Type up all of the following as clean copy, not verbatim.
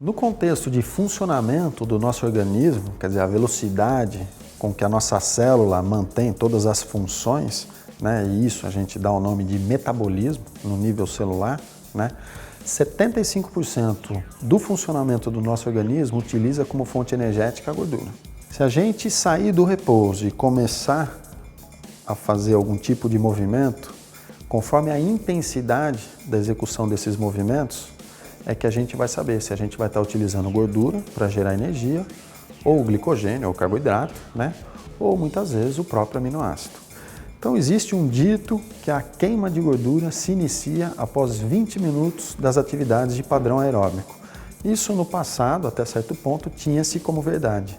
No contexto de funcionamento do nosso organismo, quer dizer, a velocidade com que a nossa célula mantém todas as funções, né, e isso a gente dá o nome de metabolismo no nível celular, né, 75% do funcionamento do nosso organismo utiliza como fonte energética a gordura. Se a gente sair do repouso e começar a fazer algum tipo de movimento, conforme a intensidade da execução desses movimentos, é que a gente vai saber se a gente vai estar utilizando gordura para gerar energia, ou glicogênio, ou carboidrato, né? Ou muitas vezes o próprio aminoácido. Então existe um dito que a queima de gordura se inicia após 20 minutos das atividades de padrão aeróbico. Isso no passado, até certo ponto, tinha-se como verdade.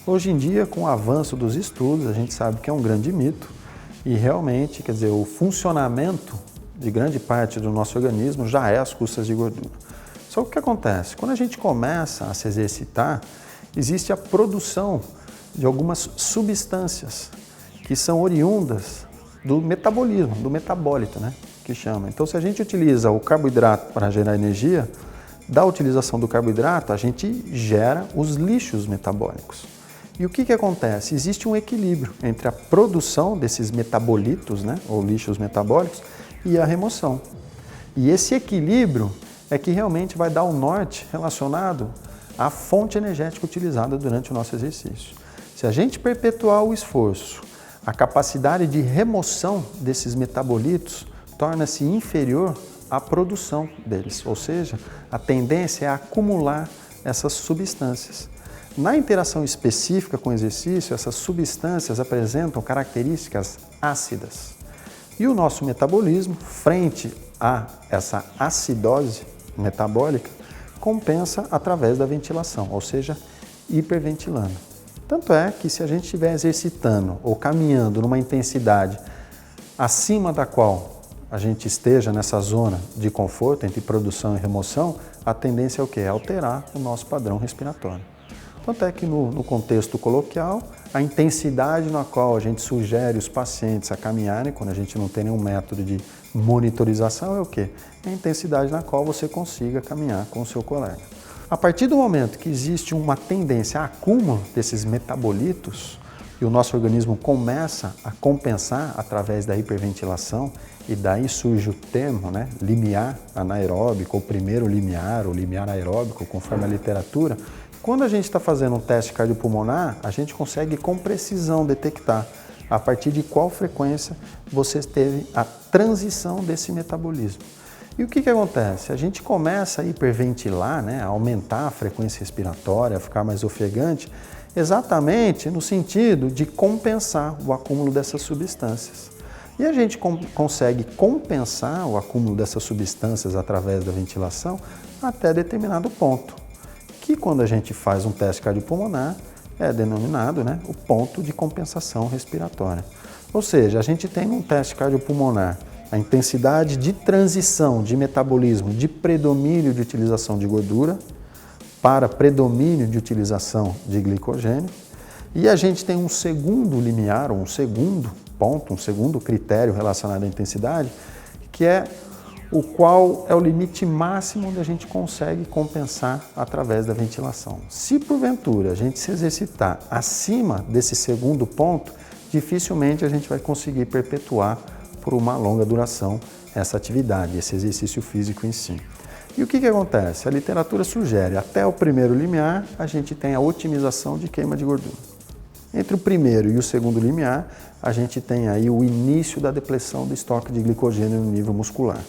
Hoje em dia, com o avanço dos estudos, a gente sabe que é um grande mito e realmente, quer dizer, o funcionamento de grande parte do nosso organismo já é às custas de gordura. Só que o que acontece? Quando a gente começa a se exercitar, existe a produção de algumas substâncias que são oriundas do metabolismo, do metabólito, né, que chama. Então, se a gente utiliza o carboidrato para gerar energia, da utilização do carboidrato, a gente gera os lixos metabólicos. E o que acontece? Existe um equilíbrio entre a produção desses metabolitos, né, ou lixos metabólicos, e a remoção. E esse equilíbrio é que realmente vai dar o norte relacionado à fonte energética utilizada durante o nosso exercício. Se a gente perpetuar o esforço, a capacidade de remoção desses metabolitos torna-se inferior à produção deles, ou seja, a tendência é acumular essas substâncias. Na interação específica com o exercício, essas substâncias apresentam características ácidas. E o nosso metabolismo, frente a essa acidose metabólica, compensa através da ventilação, ou seja, hiperventilando. Tanto é que se a gente estiver exercitando ou caminhando numa intensidade acima da qual a gente esteja nessa zona de conforto entre produção e remoção, a tendência é o quê? É alterar o nosso padrão respiratório. Tanto é que no contexto coloquial, a intensidade na qual a gente sugere os pacientes a caminharem, quando a gente não tem nenhum método de monitorização, é o quê? É a intensidade na qual você consiga caminhar com o seu colega. A partir do momento que existe uma tendência a acúmulo desses metabolitos e o nosso organismo começa a compensar através da hiperventilação, e daí surge o termo, né, limiar anaeróbico, ou primeiro limiar, ou limiar aeróbico, conforme a literatura. Quando a gente está fazendo um teste cardiopulmonar, a gente consegue com precisão detectar a partir de qual frequência você teve a transição desse metabolismo. E o que acontece? A gente começa a hiperventilar, né, a aumentar a frequência respiratória, a ficar mais ofegante, exatamente no sentido de compensar o acúmulo dessas substâncias. E a gente consegue compensar o acúmulo dessas substâncias através da ventilação até determinado ponto, que quando a gente faz um teste cardiopulmonar é denominado, né, o ponto de compensação respiratória. Ou seja, a gente tem um teste cardiopulmonar a intensidade de transição de metabolismo de predomínio de utilização de gordura para predomínio de utilização de glicogênio, e a gente tem um segundo limiar, ou um segundo ponto, um segundo critério relacionado à intensidade, que é o qual é o limite máximo onde a gente consegue compensar através da ventilação. Se porventura a gente se exercitar acima desse segundo ponto, dificilmente a gente vai conseguir perpetuar por uma longa duração essa atividade, esse exercício físico em si. E o que acontece? A literatura sugere, até o primeiro limiar, a gente tem a otimização de queima de gordura. Entre o primeiro e o segundo limiar, a gente tem aí o início da depressão do estoque de glicogênio no nível muscular.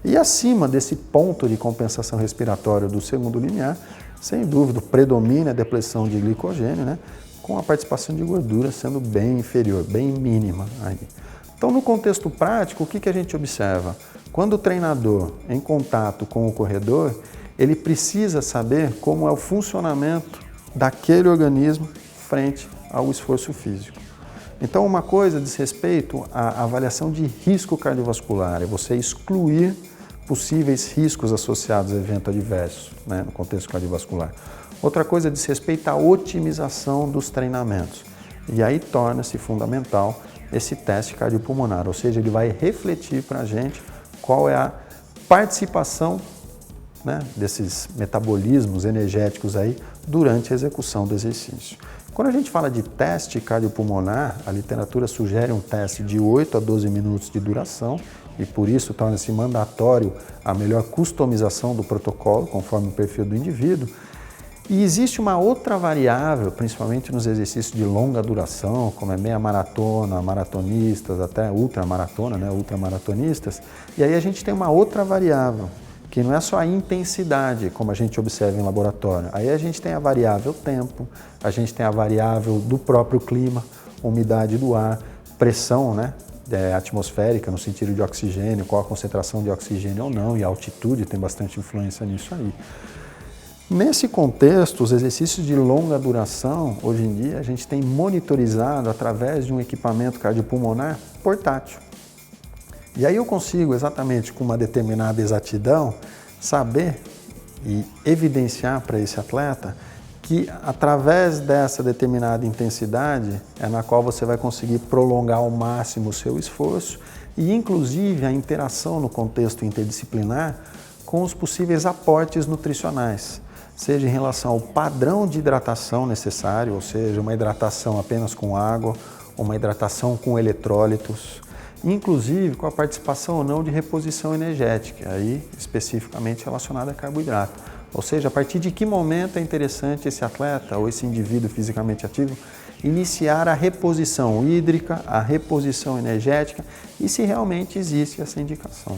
E acima desse ponto de compensação respiratória do segundo limiar, sem dúvida, predomina a depressão de glicogênio, né, com a participação de gordura sendo bem inferior, bem mínima aí. Então, no contexto prático, o que a gente observa? Quando o treinador, em contato com o corredor, ele precisa saber como é o funcionamento daquele organismo frente ao esforço físico. Então, uma coisa diz respeito à avaliação de risco cardiovascular, é você excluir possíveis riscos associados a evento adverso, né, no contexto cardiovascular. Outra coisa diz respeito à otimização dos treinamentos. E aí torna-se fundamental esse teste cardiopulmonar, ou seja, ele vai refletir para a gente qual é a participação né, desses metabolismos energéticos aí durante a execução do exercício. Quando a gente fala de teste cardiopulmonar, a literatura sugere um teste de 8 a 12 minutos de duração e por isso torna-se mandatório a melhor customização do protocolo conforme o perfil do indivíduo. E existe uma outra variável, principalmente nos exercícios de longa duração, como é meia maratona, maratonistas, até ultramaratona, né, ultramaratonistas, e aí a gente tem uma outra variável, que não é só a intensidade, como a gente observa em laboratório. Aí a gente tem a variável tempo, a gente tem a variável do próprio clima, umidade do ar, pressão, né, atmosférica, no sentido de oxigênio, qual a concentração de oxigênio ou não, e a altitude tem bastante influência nisso aí. Nesse contexto, os exercícios de longa duração, hoje em dia, a gente tem monitorizado através de um equipamento cardiopulmonar portátil. E aí eu consigo, exatamente com uma determinada exatidão, saber e evidenciar para esse atleta que através dessa determinada intensidade é na qual você vai conseguir prolongar ao máximo o seu esforço e inclusive a interação no contexto interdisciplinar com os possíveis aportes nutricionais, seja em relação ao padrão de hidratação necessário, ou seja, uma hidratação apenas com água, uma hidratação com eletrólitos, inclusive com a participação ou não de reposição energética, aí especificamente relacionada a carboidrato. Ou seja, a partir de que momento é interessante esse atleta ou esse indivíduo fisicamente ativo iniciar a reposição hídrica, a reposição energética e se realmente existe essa indicação.